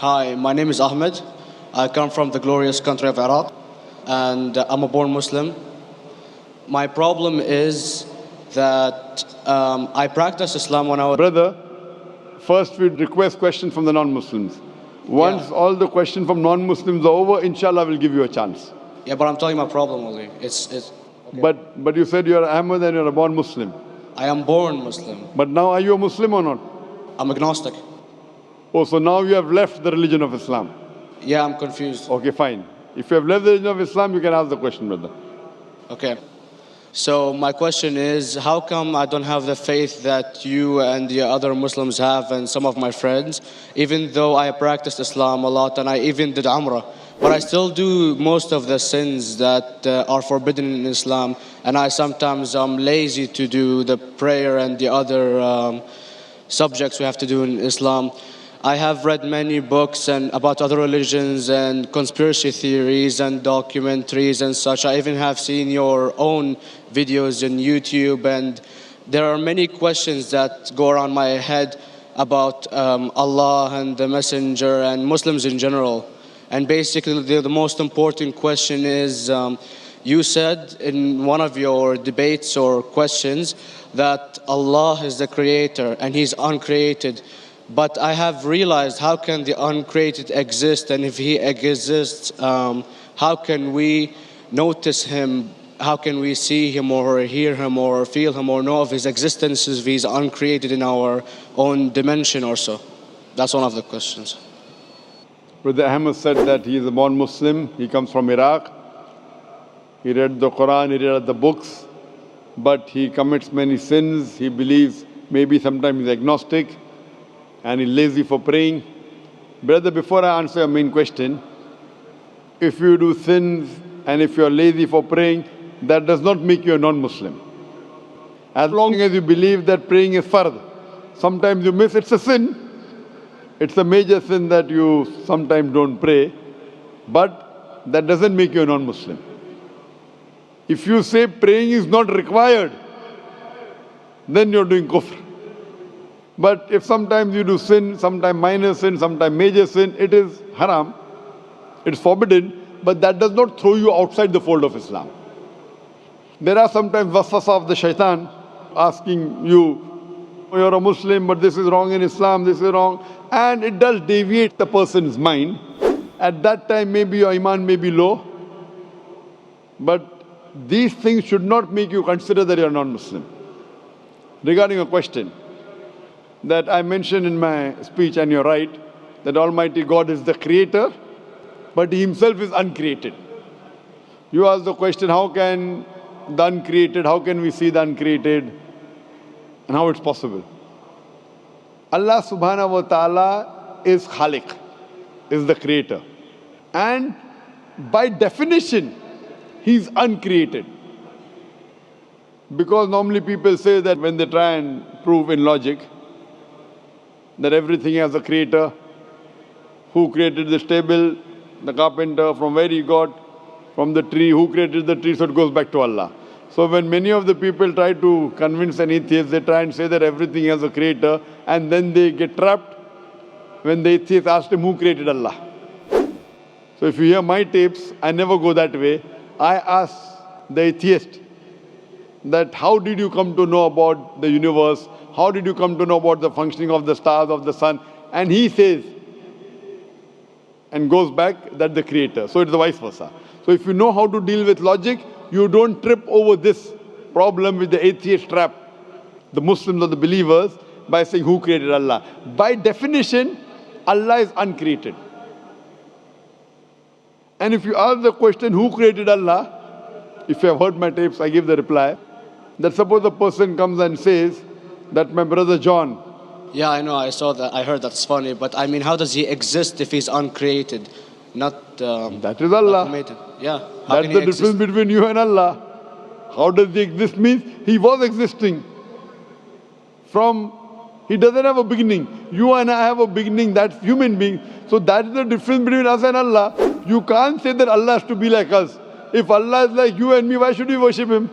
Hi, my name is Ahmed. I come from the glorious country of Iraq, and I'm a born Muslim. My problem is that I practiced Islam when I was... Brother, first we request questions from the non-Muslims. Once all the questions from non-Muslims are over, inshallah we'll give you a chance. Yeah, but I'm telling you my problem only. Okay. But you said you're Ahmed and you're a born Muslim. I am born Muslim. But now are you a Muslim or not? I'm agnostic. Oh, so now you have left the religion of Islam. Yeah, I'm confused. Okay, fine. If you have left the religion of Islam, you can ask the question, brother. Okay. So my question is, how come I don't have the faith that you and the other Muslims have and some of my friends, even though I practiced Islam a lot and I even did Umrah, but I still do most of the sins that are forbidden in Islam, and I sometimes am lazy to do the prayer and the other subjects we have to do in Islam. I have read many books and about other religions and conspiracy theories and documentaries and such. I even have seen your own videos on YouTube, and there are many questions that go around my head about Allah and the Messenger and Muslims in general. And basically the most important question is, you said in one of your debates or questions that Allah is the creator and He's uncreated. But I have realized, how can the uncreated exist? And if He exists, how can we notice Him? How can we see Him or hear Him or feel Him or know of His existence if He's uncreated in our own dimension or so? That's one of the questions. Brother Ahmed said that he is a born Muslim. He comes from Iraq. He read the Quran, he read the books, but he commits many sins. He believes maybe sometimes he's agnostic and he's lazy for praying. Brother, before I answer your main question, if you do sins and if you're lazy for praying, that does not make you a non-Muslim. As long as you believe that praying is fard, sometimes you miss, it's a sin. It's a major sin that you sometimes don't pray, but that doesn't make you a non-Muslim. If you say praying is not required, then you're doing kufr. But if sometimes you do sin, sometimes minor sin, sometimes major sin, it is haram, it's forbidden, but that does not throw you outside the fold of Islam. There are sometimes waswasa of the shaitan asking you, you're a Muslim, but this is wrong in Islam, this is wrong. And it does deviate the person's mind. At that time, maybe your iman may be low. But these things should not make you consider that you're non-Muslim. Regarding a question that I mentioned in my speech, and you're right, that Almighty God is the creator, but He Himself is uncreated. You asked the question, how can the uncreated, how can we see the uncreated, and how it's possible? Allah subhanahu wa ta'ala is Khaliq, is the creator. And by definition, He's uncreated. Because normally people say that when they try and prove in logic that everything has a creator, who created this table, the carpenter, from where he got, from the tree, who created the tree, so it goes back to Allah. So when many of the people try to convince an atheist, they try and say that everything has a creator, and then they get trapped when the atheist asks him, who created Allah? So if you hear my tapes, I never go that way. I ask the atheist that how did you come to know about the universe? How did you come to know about the functioning of the stars, of the sun? And he says, and goes back, that the creator. So it's the vice versa. So if you know how to deal with logic, you don't trip over this problem with the atheist trap, the Muslims or the believers, by saying who created Allah. By definition, Allah is uncreated. And if you ask the question, who created Allah? If you have heard my tapes, I give the reply. That suppose a person comes and says that my brother John. Yeah, I know, I saw that, I heard that's funny, but I mean, how does he exist if he's uncreated? Not that is Allah. Yeah. That's the difference between you and Allah. How does he exist? Means he was existing. He doesn't have a beginning. You and I have a beginning, that's human being. So that is the difference between us and Allah. You can't say that Allah has to be like us. If Allah is like you and me, why should we worship Him?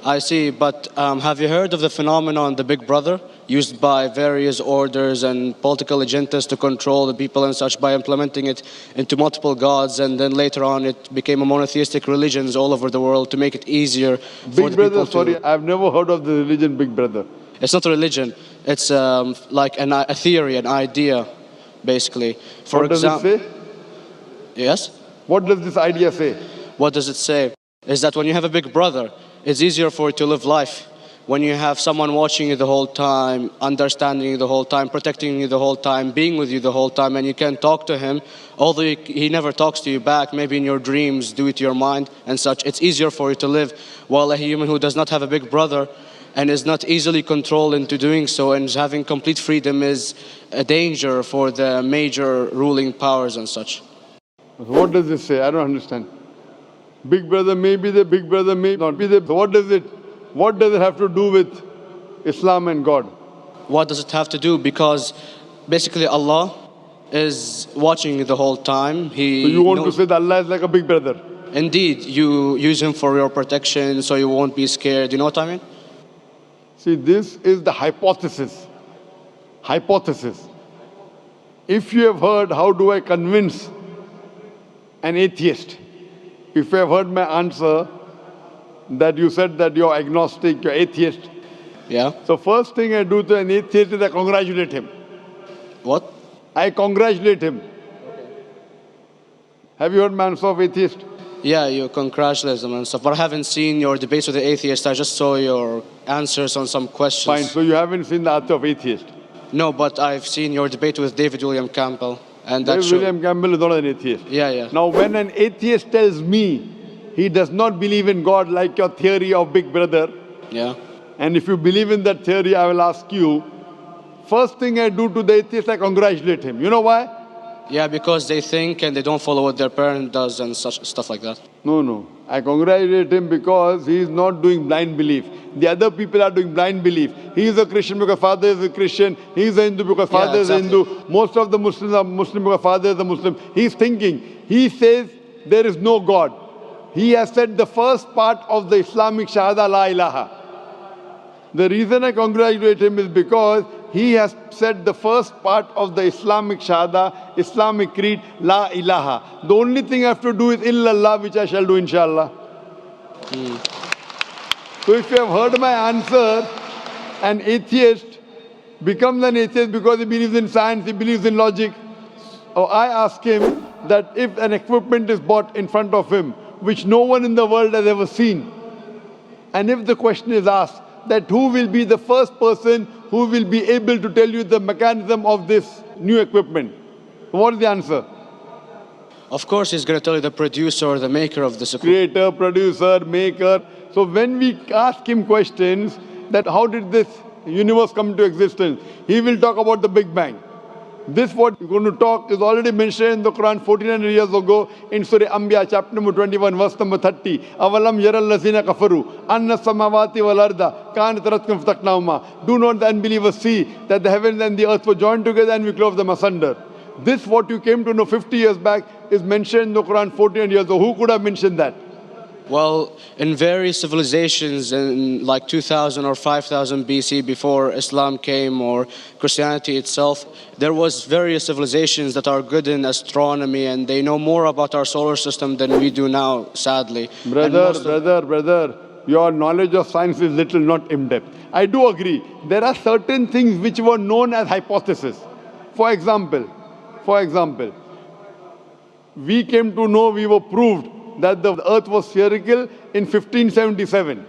I see, but have you heard of the phenomenon, the Big Brother? used by various orders and political agendas to control the people and such by implementing it into multiple gods. And then later on, it became a monotheistic religions all over the world to make it easier for Big the Brother, people to. sorry, I've never heard of the religion Big Brother. It's not a religion. It's like a theory, an idea, basically. For What does it example, say? yes. What does this idea say? What does it say? Is that when you have a big brother, it's easier for you to live life. When you have someone watching you the whole time, understanding you the whole time, protecting you the whole time, being with you the whole time, and you can talk to him, although he never talks to you back, maybe in your dreams, due to your mind and such, it's easier for you to live. While a human who does not have a big brother and is not easily controlled into doing so and is having complete freedom is a danger for the major ruling powers and such. What does this say? I don't understand. Big Brother may be the Big Brother, may not be the. What does it have to do with Islam and God? What does it have to do? Because basically Allah is watching you the whole time. So you want to say that Allah is like a Big Brother? Indeed, you use him for your protection so you won't be scared. You know what I mean? See, this is the hypothesis. Hypothesis. If you have heard, how do I convince an atheist? If you have heard my answer, that you said that you're agnostic, you're atheist. Yeah. So first thing I do to an atheist is I congratulate him. What? I congratulate him. Have you heard my answer of atheist? Yeah, you congratulate them and stuff. But I haven't seen your debates with the atheist. I just saw your answers on some questions. Fine. So you haven't seen the answer of atheist. No, but I've seen your debate with David William Campbell. And that's William Campbell is not an atheist. Yeah. Now, when an atheist tells me he does not believe in God like your theory of Big Brother, Yeah. and if you believe in that theory, I will ask you, first thing I do to the atheist, I congratulate him. You know why? Yeah, because they think and they don't follow what their parent does and such stuff like that. No. I congratulate him because he is not doing blind belief. The other people are doing blind belief. He is a Christian because father is a Christian. He is a Hindu because father is a Hindu. Most of the Muslims are Muslim because father is a Muslim. He is thinking. He says there is no God. He has said the first part of the Islamic Shahada, La ilaha. The reason I congratulate him is because he has said the first part of the Islamic Shahada, Islamic Creed, La ilaha. The only thing I have to do is illallah, which I shall do inshallah. So if you have heard my answer, an atheist becomes an atheist because he believes in science, he believes in logic. Or I ask him that if an equipment is bought in front of him, which no one in the world has ever seen, and if the question is asked, that who will be the first person who will be able to tell you the mechanism of this new equipment? What is the answer? Of course, he's going to tell you the producer or the maker of this equipment. Creator, producer, maker. So when we ask him questions that how did this universe come into existence, he will talk about the Big Bang. This what we're going to talk is already mentioned in the Quran 1400 years ago in Surah Anbiya chapter number 21 verse number 30. Avalam yaral lazina kafaru anna samawati wal arda kanat ratkum fataknahuma. Do not the unbelievers see that the heavens and the earth were joined together and we clove them asunder. This what you came to know 50 years back is mentioned in the Quran 1400 years ago. Who could have mentioned that? Well, in various civilizations in like 2000 or 5000 BC before Islam came or Christianity itself, there was various civilizations that are good in astronomy and they know more about our solar system than we do now, sadly. Brother, your knowledge of science is little, not in-depth. I do agree. There are certain things which were known as hypotheses. For example, we came to know, we were proved that the earth was spherical in 1577.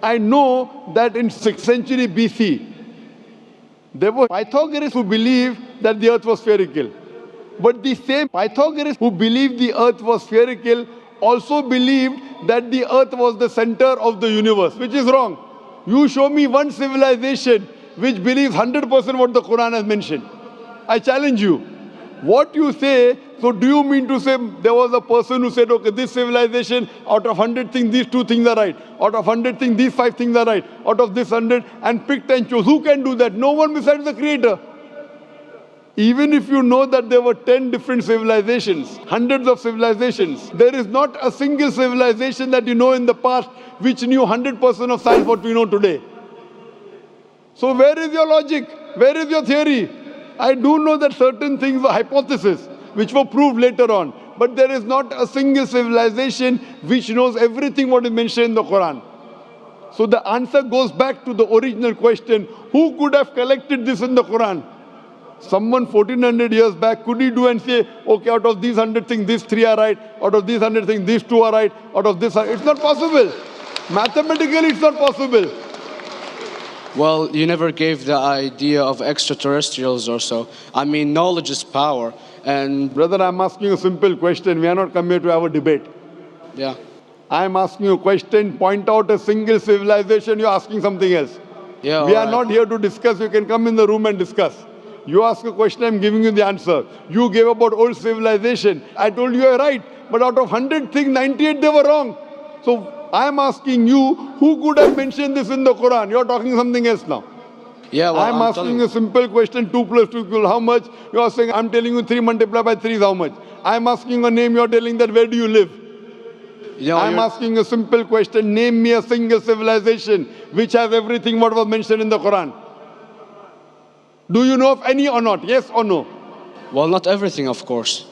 I know that in 6th century BC, there were Pythagoreans who believed that the earth was spherical. But the same Pythagoreans who believed the earth was spherical also believed that the earth was the center of the universe, which is wrong. You show me one civilization which believes 100% what the Quran has mentioned. I challenge you. What you say, so do you mean to say there was a person who said, okay, this civilization, out of 100 things, these 2 things are right. Out of 100 things, these 5 things are right. Out of this 100, and picked and chose. Who can do that? No one besides the Creator. Even if you know that there were 10 different civilizations, hundreds of civilizations, there is not a single civilization that you know in the past which knew 100% of science what we know today. So where is your logic? Where is your theory? I do know that certain things were hypotheses, which were proved later on. But there is not a single civilization which knows everything what is mentioned in the Quran. So the answer goes back to the original question, who could have collected this in the Quran? Someone 1400 years back, could he do and say, okay, out of these 100 things, these 3 are right, out of these 100 things, these 2 are right, out of this, it's not possible. Mathematically, it's not possible. Well, you never gave the idea of extraterrestrials or so. I mean, knowledge is power, and Brother, I'm asking you a simple question. We are not come here to have a debate. yeah. I'm asking you a question, point out a single civilization, you're asking something else. Yeah, We are alright. not here to discuss. You can come in the room and discuss. You ask a question, I'm giving you the answer. You gave about old civilization. I told you you're right. But out of 100 things, 98 they were wrong. So I'm asking you, who could have mentioned this in the Quran? You're talking something else now. Yeah, well, I'm asking you a simple question, 2 plus 2 equals how much? You are saying, I'm telling you 3 multiplied by 3 is how much? I'm asking a name, you're telling that where do you live? I'm asking a simple question, name me a single civilization which has everything what was mentioned in the Quran. Do you know of any or not? Yes or no? Well, not everything, of course.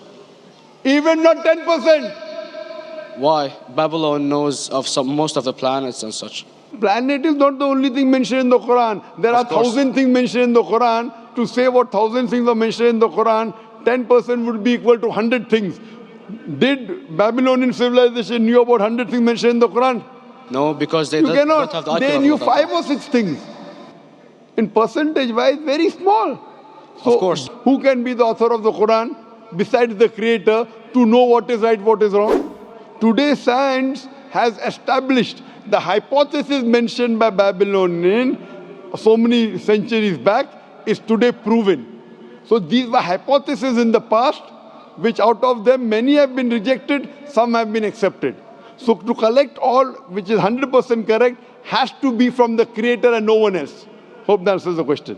Even not 10%. Why? Babylon knows of most of the planets and such. Planet is not the only thing mentioned in the Quran. There are 1,000 things mentioned in the Quran. To say what 1,000 things are mentioned in the Quran, 10% would be equal to 100 things. Did Babylonian civilization knew about 100 things mentioned in the Quran? No, because they You don't have cannot. the IQ They level knew of that. 5 or 6 things. In percentage wise, very small. So Of course. who can be the author of the Quran besides the creator to know what is right, what is wrong? Today science has established the hypothesis mentioned by Babylonian so many centuries back is today proven. So these were hypotheses in the past, which out of them many have been rejected, some have been accepted. So to collect all which is 100% correct has to be from the creator and no one else. Hope that answers the question.